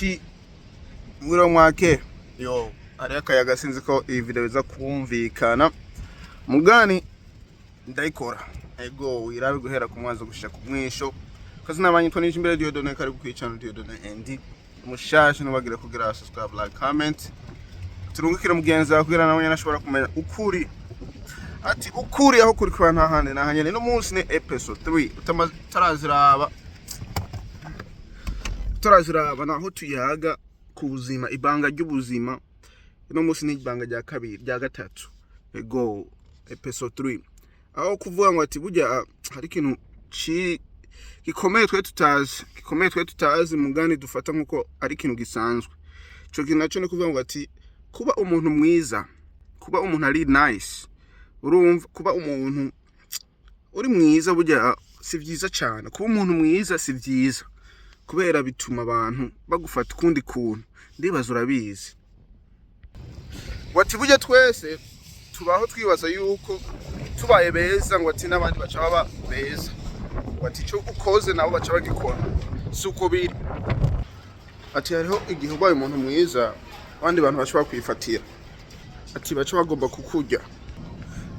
ati mwiro mwake yo ari akayaga sinzi ko iyi video iza kumvikana mugani ndayikora ego wirabe guhera ku mwanzo gushika ku mwisho kazi nabanyitwa imbere Diodone kari gukwicana Diodone endi mushasha nubagire kugira subscribe like comment turungukira mugenzi wawe kugira nawe nashobora kumenya ukuri ati ukuri aho kuri kwa ntahane nahanye no munsi ni episode 3 taraziraba naho tuyaga ku buzima ibanga ry'ubuzima no munsi ni ibanga rya kabiri rya gatatu ego episode 3 aho kuvuga ngo ati burya hari ikintu gikomeye twe tutazi mugani dufata nkuko ari ikintu gisanzwe cyo kintu naco ni kuvuga ngo ati kuba umuntu mwiza kuba umuntu ari nice urumva kuba umuntu uri mwiza burya si vyiza cyane kuba umuntu mwiza si vyiza kubera bituma abantu bagufata kundi kuntu ndibaza urabizi wati burya twese tubaho twibaza yuko tubaye beza ngo ati nabandi baca baba beza wati cyo ukoze nabo baca bagikora suko biri ati hariho igihe ubaye umuntu mwiza abandi bantu bashobora kwifatira ati baca bagomba kukurya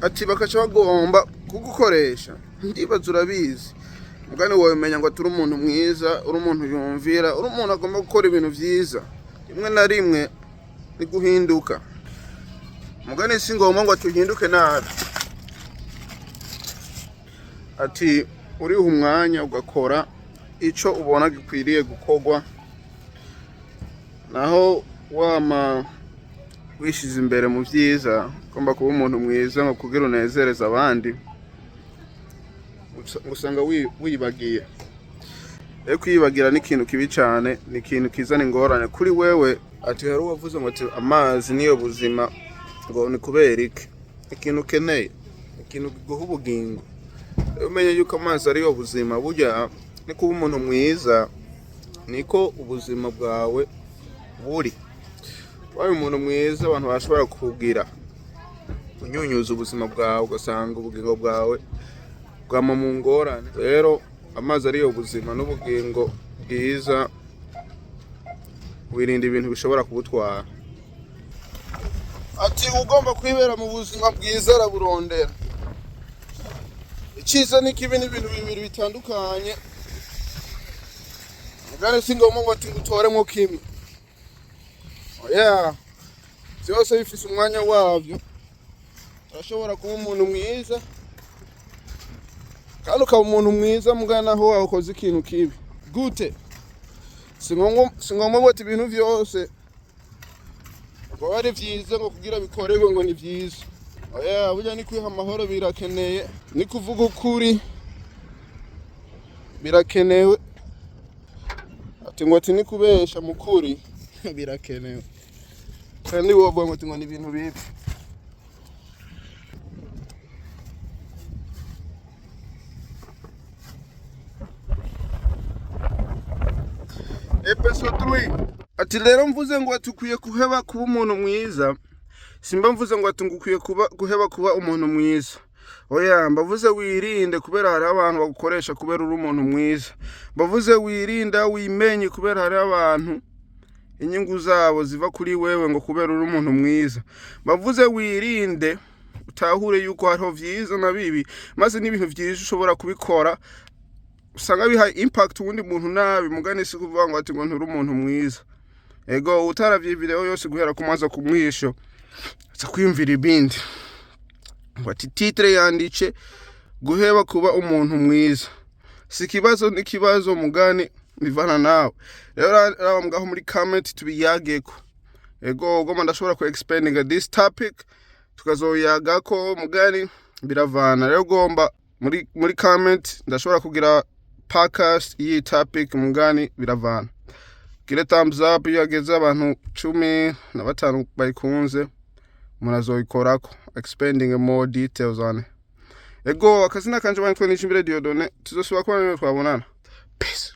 ati bakaca bagomba kugukoresha ndibaza urabizi mugani wowe menya ngo turi umuntu mwiza uri umuntu yumvira uri umuntu agomba gukora ibintu vyiza rimwe na rimwe ni guhinduka mugani singomba ngo tuhinduke nabi ati uri umwanya ugakora ico ubona gikwiriye gukorwa naho wama wishize imbere mu vyiza ugomba kuba umuntu mwiza ngo kugira unezereza abandi usanga wibagiye kwibagira ni ikintu kibi cyane ni ikintu kizana ingorane kuri wewe ati hari uwavuze ngo ati amazi niyo buzima ngo ni kubera iki ikintu keneye ikintu guha ubugingo umenye yuko amazi ariyo buzima burya ni kuba umuntu mwiza niko ubuzima bwawe buri wawe umuntu mwiza abantu bashobora kugira unyunyuza ubuzima bwawe ugasanga ubugingo bwawe bwama mu ngorane rero amazi ariyo buzima n'ubugingo bwiza wirinda ibintu bishobora kubutwara ati ugomba kwibera mu buzima bwiza araburondera iciza n'ikibi n'ibintu bibiri bitandukanye mugane singomba ngo ati ngutoremo kimwe oya byose bifise umwanya wabyo urashobora kuba umuntu mwiza kandi ukaba umuntu mwiza mugana aho wakoze ikintu kibi gute singomba ngo ati ibintu byose ngo ari vyiza ngo kugira bikorerwe ngo ni vyiza oya burya ni kwiha amahoro birakeneye ni kuvuga ukuri birakenewe ati ngo ati ni kubesha mukuri birakenewe kandi wovuga ngo ati ngo ni ibintu bibi episode 3 ati rero mvuze ngo atukwiye kuheba kuba umuntu mwiza simba mvuze ngo atungukwiye kuheba kuba umuntu mwiza oya mbavuze wirinde kubera hari abantu bagukoresha kubera uri umuntu mwiza mbavuze wirinda wimenye kubera hari abantu inyungu zabo ziva kuri wewe ngo kubera uri umuntu mwiza mbavuze wirinde utahure yuko hariho vyiza na bibi maze n'ibintu vyinshi ushobora kubikora usanga biha impact uwundi muntu nabi mugani si kuvuga ngo ati ngo nturi umuntu mwiza ego utaravye video yose guhera ku mwanzo ku mwisho za kwiyumvira ibindi ngo ati titre yandice guheba kuba umuntu mwiza si kibazo n'ikibazo mugani bivana nawe rero raba mgaho muri comment tubiyageko ego goma ndashobora ku expanding this topic tukazoyagako mugani biravana rero gomba muri comment ndashobora kugira podcast iyi topic mugani biravana gire thumbs up iyo ageze abantu 15 bayikunze murazoyikorako expanding more details on it ego akazina kanje banyitwa imbere Diodone tuzosubira kubana twabonana peace